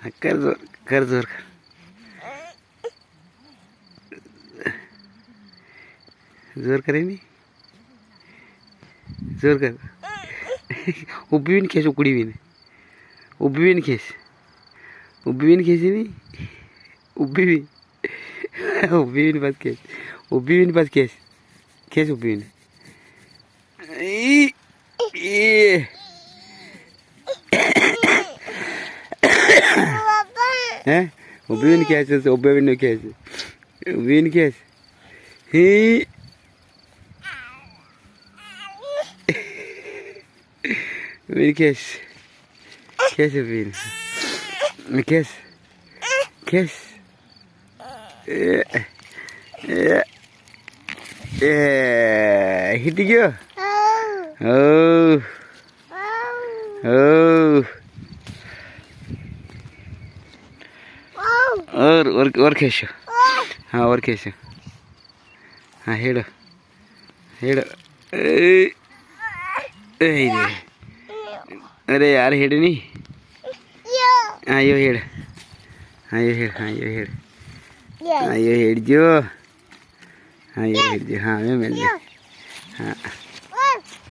हाँ, कर जोर कर जोर जोर करे नहीं जोर कर उब्बी भी खेस उकड़ी भी उब्बी भी खेस उब्बी भी खेसी नहीं उब्बी भी उब्बी भी बस खेस उब्बी भी बस खेस खेस उब्बी भी हैं उब्बी भी खेस उब्बी भी खेस उब्बी भी खेस ही Kes. Kes evin. Kes. Kes. Hit gyo. Oh. Oh. और कैसे हाँ और कैसे हाँ हेड़ हेड़ अरे यार हेड नहीं हाँ यो हेड हाँ यो हेड हाँ यो हेड हाँ यो हेड जो हाँ यो हेड जो हाँ मैं मिल गया हाँ